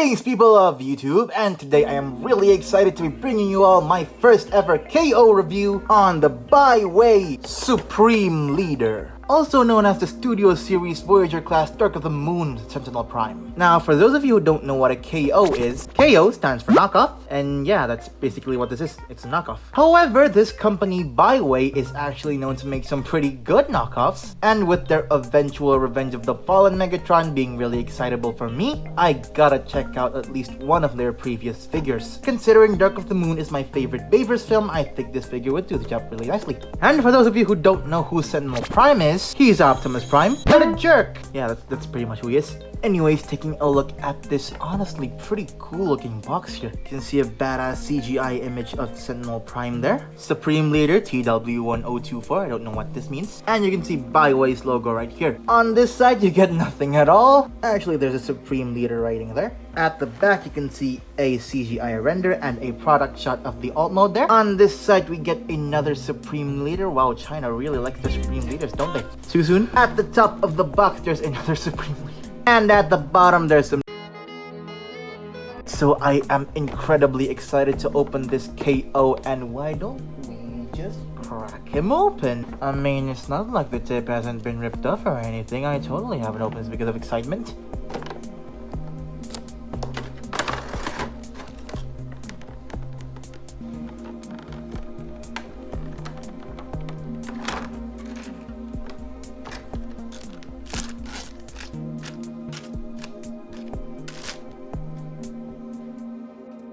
Greetings, people of YouTube, and today I am really excited to be bringing you all my first ever KO review on the Baiwei Supreme Leader, also known as the Studio Series Voyager class Dark of the Moon Sentinel Prime. Now, for those of you who don't know what a KO is, KO stands for knockoff, and yeah, that's basically what this is. It's a knockoff. However, this company Baiwei is actually known to make some pretty good knockoffs, and with their eventual Revenge of the Fallen Megatron being really excitable for me, I gotta check out at least one of their previous figures. Considering Dark of the Moon is my favorite Baiwei's film, I think this figure would do the job really nicely. And for those of you who don't know who Sentinel Prime is, he's Optimus Prime, but a jerk! Yeah, that's pretty much who he is. Anyways, taking a look at this honestly pretty cool looking box here. You can see a badass CGI image of Sentinel Prime there. Supreme Leader TW1024, I don't know what this means. And you can see Baiwei's logo right here. On this side, you get nothing at all. Actually, there's a Supreme Leader writing there. At the back, you can see a CGI render and a product shot of the alt mode there. On this side, we get another Supreme Leader. Wow, China really likes the Supreme Leaders, don't they? Too soon? At the top of the box, there's another Supreme Leader. And at the bottom, there's some... So I am incredibly excited to open this KO, and why don't we just crack him open? I mean, it's not like the tip hasn't been ripped off or anything. I totally haven't opened this because of excitement.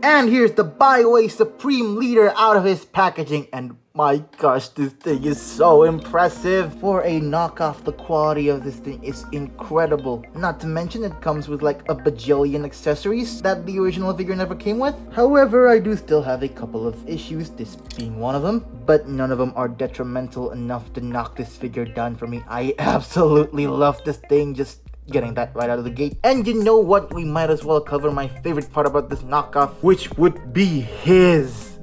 And here's the Baiwei Supreme Leader out of his packaging, and my gosh, this thing is so impressive. For a knockoff, the quality of this thing is incredible. Not to mention it comes with like a bajillion accessories that the original figure never came with. However, I do still have a couple of issues, this being one of them, but none of them are detrimental enough to knock this figure down for me. I absolutely love this thing, just getting that right out of the gate. And you know what? We might as well cover my favorite part about this knockoff, which would be his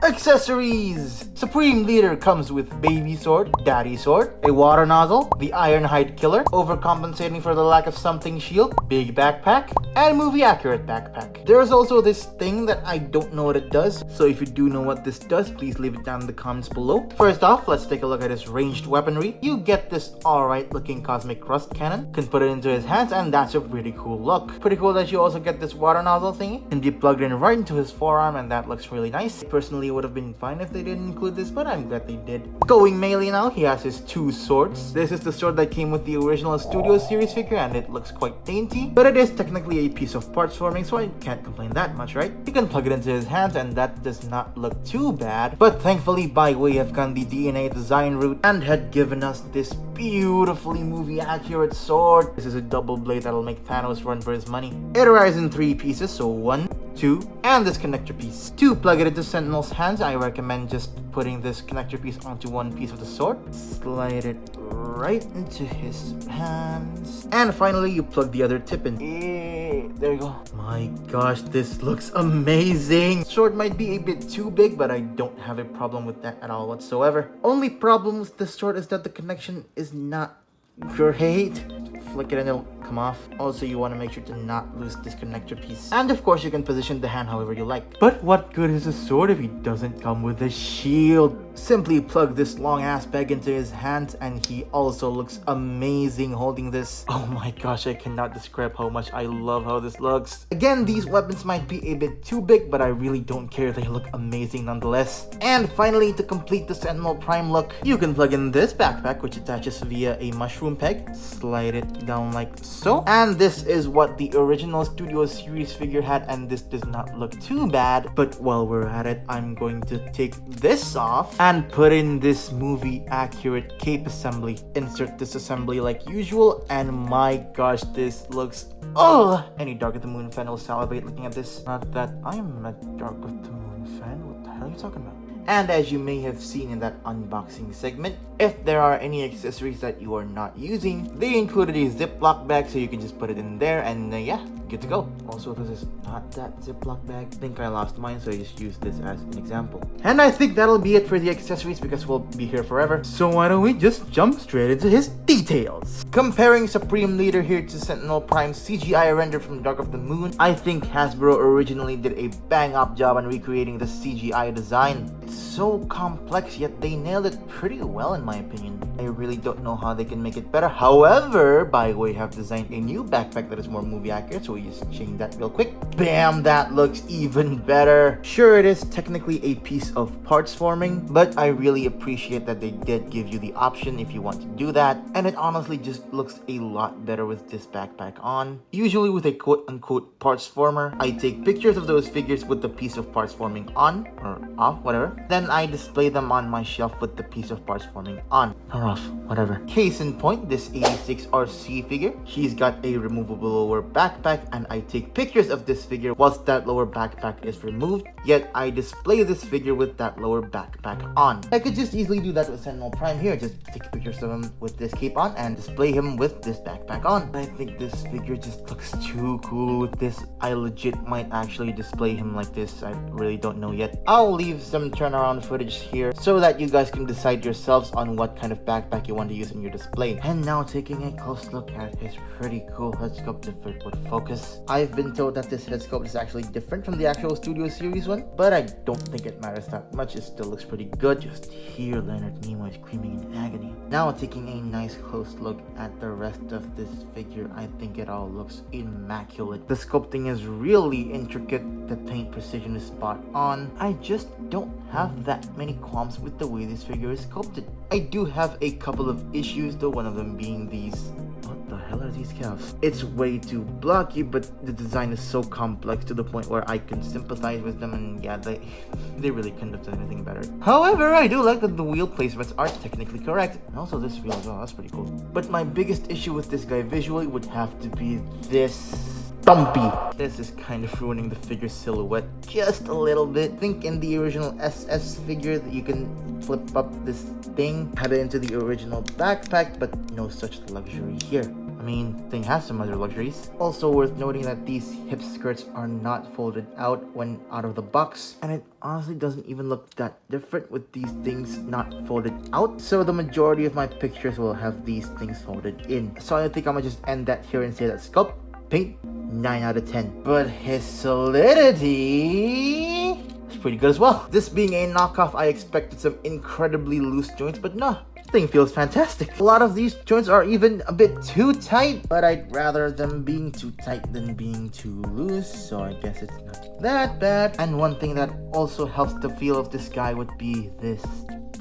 accessories! Supreme Leader comes with baby sword, daddy sword, a water nozzle, the Ironhide killer, overcompensating for the lack of something shield, big backpack, and movie accurate backpack. There's also this thing that I don't know what it does, so if you do know what this does, please leave it down in the comments below. First off, let's take a look at his ranged weaponry. You get this alright looking cosmic rust cannon, can put it into his hands, and that's a pretty cool look. Pretty cool that you also get this water nozzle thingy, can be plugged in right into his forearm, and that looks really nice. Personally, it would have been fine if they didn't include this, but I'm glad they did. Going melee now, he has his two swords. This is the sword that came with the original Studio Series figure, and it looks quite dainty, but it is technically a piece of parts forming, so I can't complain that much, right? You can plug it into his hands, and that does not look too bad, but thankfully Baiwei have gone the DNA design route and had given us this beautifully movie accurate sword. This is a double blade that'll make Thanos run for his money. It arrives in 3 pieces, so 1, 2, and this connector piece. To plug it into Sentinel's hands, I recommend just putting this connector piece onto one piece of the sword, slide it right into his hands, and finally you plug the other tip in. There you go. My gosh, this looks amazing. Sword might be a bit too big, but I don't have a problem with that at all whatsoever. Only problem with this sword is that the connection is not great. Flick it and it'll come off. Also, you want to make sure to not lose this connector piece. And of course, you can position the hand however you like. But what good is a sword if he doesn't come with a shield? Simply plug this long ass bag into his hands, and he also looks amazing holding this. Oh my gosh, I cannot describe how much I love how this looks. Again, these weapons might be a bit too big, but I really don't care. They look amazing nonetheless. And finally, to complete the Sentinel Prime look, you can plug in this backpack, which attaches via a mushroom peg. Slide it down like so. And this is what the original Studio Series figure had, and this does not look too bad. But while we're at it, I'm going to take this off and put in this movie accurate cape assembly. Insert this assembly like usual, and my gosh, this looks any Dark of the Moon fan will salivate looking at this. Not that I'm a Dark of the Moon fan. What the hell are you talking about? And as you may have seen in that unboxing segment, if there are any accessories that you are not using, they included a Ziploc bag, so you can just put it in there, and yeah, good to go. Also, this is not that Ziploc bag. I think I lost mine, so I just used this as an example. And I think that'll be it for the accessories, because we'll be here forever. So why don't we just jump straight into his details? Comparing Supreme Leader here to Sentinel Prime's CGI render from Dark of the Moon, I think Hasbro originally did a bang-up job on recreating the CGI design. It's so complex, yet they nailed it pretty well in my opinion. I really don't know how they can make it better. However, Baiwei have designed a new backpack that is more movie accurate, so we just change that real quick. Bam! That looks even better. Sure, it is technically a piece of parts forming, but I really appreciate that they did give you the option if you want to do that, and it honestly just looks a lot better with this backpack on. Usually with a quote-unquote parts former, I take pictures of those figures with the piece of parts forming on, or off, whatever. Then I display them on my shelf with the piece of parts forming on, or off, whatever. Case in point, this 86 RC figure. She's got a removable lower backpack, and I take pictures of this figure whilst that lower backpack is removed, yet I display this figure with that lower backpack on. I could just easily do that with Sentinel Prime here, just take pictures of him with this cape on and display him with this backpack on. I think this figure just looks too cool with this. I legit might actually display him like this. I really don't know yet. I'll leave some turnaround footage here so that you guys can decide yourselves on what kind of backpack you want to use in your display. And now taking a close look at his pretty cool head sculpt with focus. I've been told that this head sculpt is actually different from the actual Studio Series one, but I don't think it matters that much. It still looks pretty good. Just hear Leonard Nimoy screaming in agony. Now taking a nice close look at the rest of this figure, I think it all looks immaculate. The sculpting is really intricate, the paint precision is spot on. I just don't have that many qualms with the way this figure is sculpted. I do have a couple of issues though, one of them being these... what the hell are these calves? It's way too blocky, but the design is so complex to the point where I can sympathize with them, and yeah, they really couldn't have done anything better. However, I do like that the wheel placements are technically correct, and also this wheel as well, that's pretty cool. But my biggest issue with this guy visually would have to be this Dumpy. This is kind of ruining the figure's silhouette just a little bit. I think in the original SS figure that you can flip up this thing, have it into the original backpack, but no such luxury here. I mean, thing has some other luxuries. Also worth noting that these hip skirts are not folded out when out of the box, and it honestly doesn't even look that different with these things not folded out. So the majority of my pictures will have these things folded in. So I think I'm gonna just end that here and say that sculpt, paint, 9 out of 10. But his solidity is pretty good as well. This being a knockoff, I expected some incredibly loose joints, but no. Thing feels fantastic. A lot of these joints are even a bit too tight, but I'd rather them being too tight than being too loose, so I guess it's not that bad. And one thing that also helps the feel of this guy would be this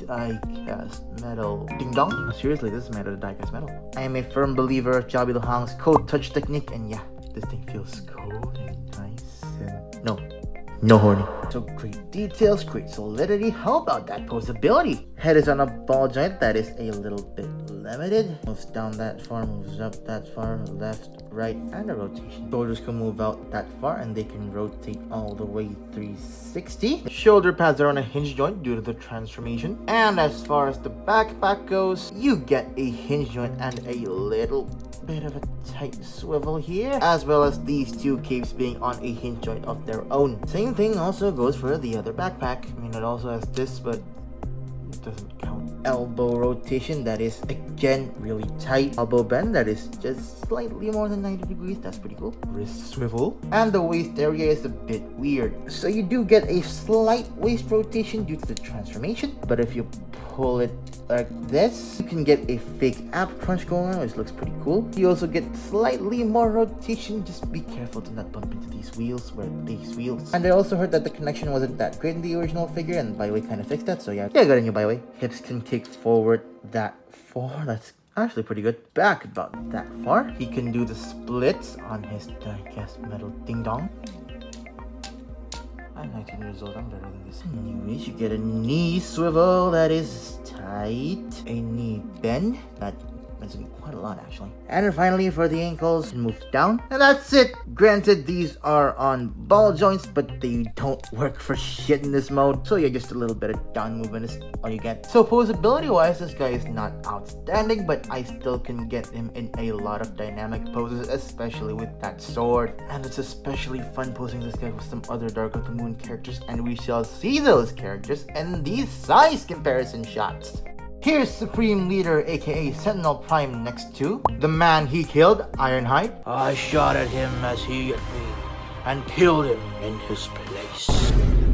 die-cast metal. Ding dong. Seriously, this is made out of die-cast metal. I am a firm believer of Jia Bilhang's code touch technique, and yeah, this thing feels cold and nice and no horny. So great details, great solidity. How about that posability? Head is on a ball joint that is a little bit limited. Moves down that far, moves up that far, left, right, and a rotation. Shoulders can move out that far and they can rotate all the way 360. Shoulder pads are on a hinge joint due to the transformation. And as far as the backpack goes, you get a hinge joint and a little bit of a tight swivel here, as well as these two capes being on a hinge joint of their own. Same thing also goes for the other backpack. I mean, it also has this, but it doesn't count. Elbow rotation, that is again really tight. Elbow bend, that is just slightly more than 90 degrees. That's pretty cool. Wrist swivel, and the waist area is a bit weird, so you do get a slight waist rotation due to the transformation, but if you pull it like this, you can get a fake ab crunch going on, which looks pretty cool. You also get slightly more rotation. Just be careful to not bump into these wheels, where these wheels. And I also heard that the connection wasn't that great in the original figure, and Baiwei kind of fixed that, so yeah, got a new Baiwei. Hips can kick forward that far. That's actually pretty good. Back about that far. He can do the splits on his die-cast metal ding dong. I'm 19 years old, I'm better than this. Anyways, you get a knee swivel that is tight. A knee bend that is quite a lot actually. And then finally for the ankles, move down. And that's it. Granted, these are on ball joints, but they don't work for shit in this mode. So yeah, just a little bit of down movement is all you get. So posability wise, this guy is not outstanding, but I still can get him in a lot of dynamic poses, especially with that sword. And it's especially fun posing this guy with some other Dark of the Moon characters, and we shall see those characters in these size comparison shots. Here's Supreme Leader aka Sentinel Prime next to the man he killed, Ironhide. I shot at him as he at me and killed him in his place.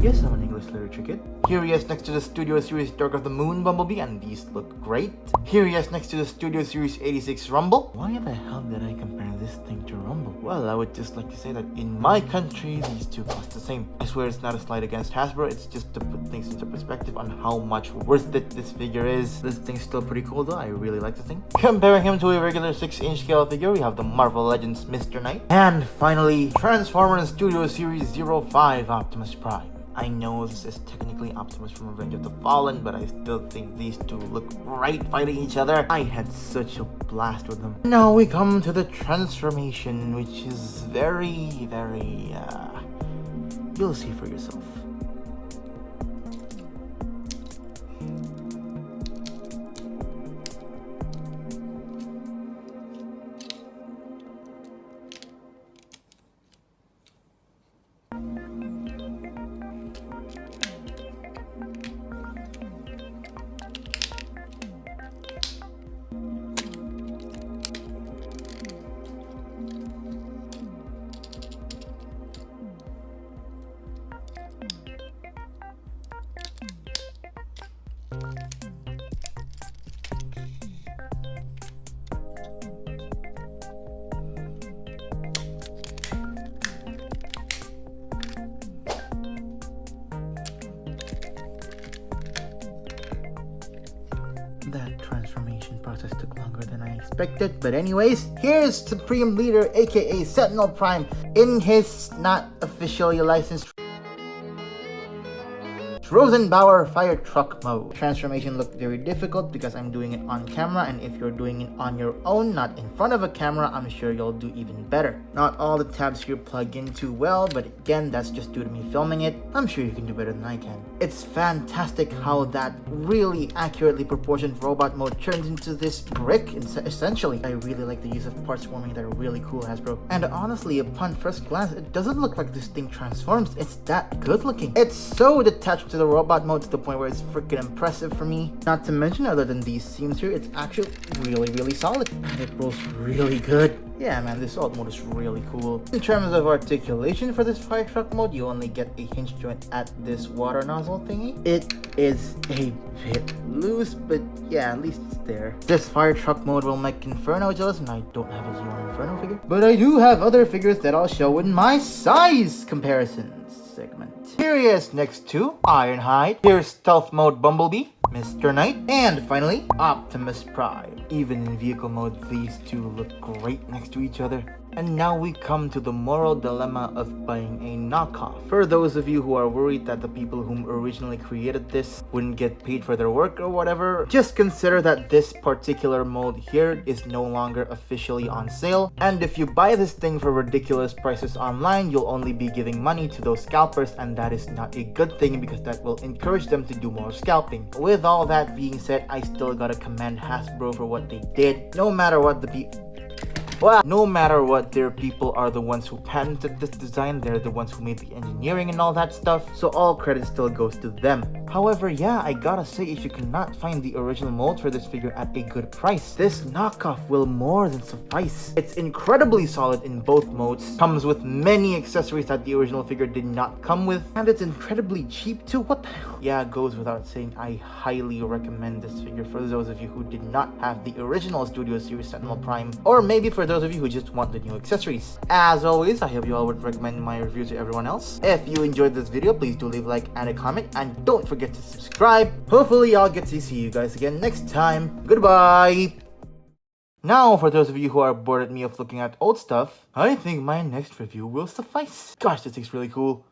Yes, I'm an English literature kid. Here he is next to the Studio Series Dark of the Moon Bumblebee, and these look great. Here he is next to the Studio Series 86 Rumble. Why the hell did I compare this thing to Rumble? Well, I would just like to say that in my country, these two cost the same. I swear it's not a slight against Hasbro, it's just to put things into perspective on how much worth it this figure is. This thing's still pretty cool though, I really like the thing. Comparing him to a regular 6-inch scale figure, we have the Marvel Legends Mr. Knight. And finally, Transformers Studio Series 05 Optimus Prime. I know this is technically Optimus from Revenge of the Fallen, but I still think these two look right fighting each other. I had such a blast with them. Now we come to the transformation, which is very, you'll see for yourself. That transformation process took longer than I expected, but anyways, here's Supreme Leader aka Sentinel Prime in his not officially licensed Rosenbauer fire truck mode. Transformation looked very difficult because I'm doing it on camera, and if you're doing it on your own, not in front of a camera, I'm sure you'll do even better. Not all the tabs here plug in too well, but again, that's just due to me filming it. I'm sure you can do better than I can. It's fantastic how that really accurately proportioned robot mode turns into this brick, essentially. I really like the use of parts forming that are really cool, Hasbro. And honestly, upon first glance, it doesn't look like this thing transforms. It's that good looking. It's so detached to the robot mode to the point where it's freaking impressive for me. Not to mention, other than these seams here, it's actually really solid, and it rolls really good. Yeah man, this alt mode is really cool. In terms of articulation for this fire truck mode, you only get a hinge joint at this water nozzle thingy. It is a bit loose, but yeah, at least it's there. This fire truck mode will make Inferno jealous, and I don't have a Zero Inferno figure. But I do have other figures that I'll show in my size comparisons segment. Here he is next to Ironhide. Here's Stealth Mode Bumblebee, Mr. Knight, and finally, Optimus Prime. Even in vehicle mode, these two look great next to each other. And now we come to the moral dilemma of buying a knockoff. For those of you who are worried that the people whom originally created this wouldn't get paid for their work or whatever, just consider that this particular mold here is no longer officially on sale. And if you buy this thing for ridiculous prices online, you'll only be giving money to those scalpers, and that is not a good thing because that will encourage them to do more scalping. With all that being said, I still gotta commend Hasbro for what they did. No matter what their people are the ones who patented this design, they're the ones who made the engineering and all that stuff, so all credit still goes to them. However, yeah, I gotta say, if you cannot find the original mold for this figure at a good price, this knockoff will more than suffice. It's incredibly solid in both modes, comes with many accessories that the original figure did not come with, and it's incredibly cheap too. What the hell? Yeah, it goes without saying, I highly recommend this figure for those of you who did not have the original Studio Series Sentinel Prime, or maybe for those of you who just want the new accessories. As always, I hope you all would recommend my review to everyone else. If you enjoyed this video, please do leave a like and a comment, and don't forget to subscribe. Hopefully I'll get to see you guys again next time. Goodbye! Now, for those of you who are bored at me of looking at old stuff, I think my next review will suffice. Gosh, this thing's really cool.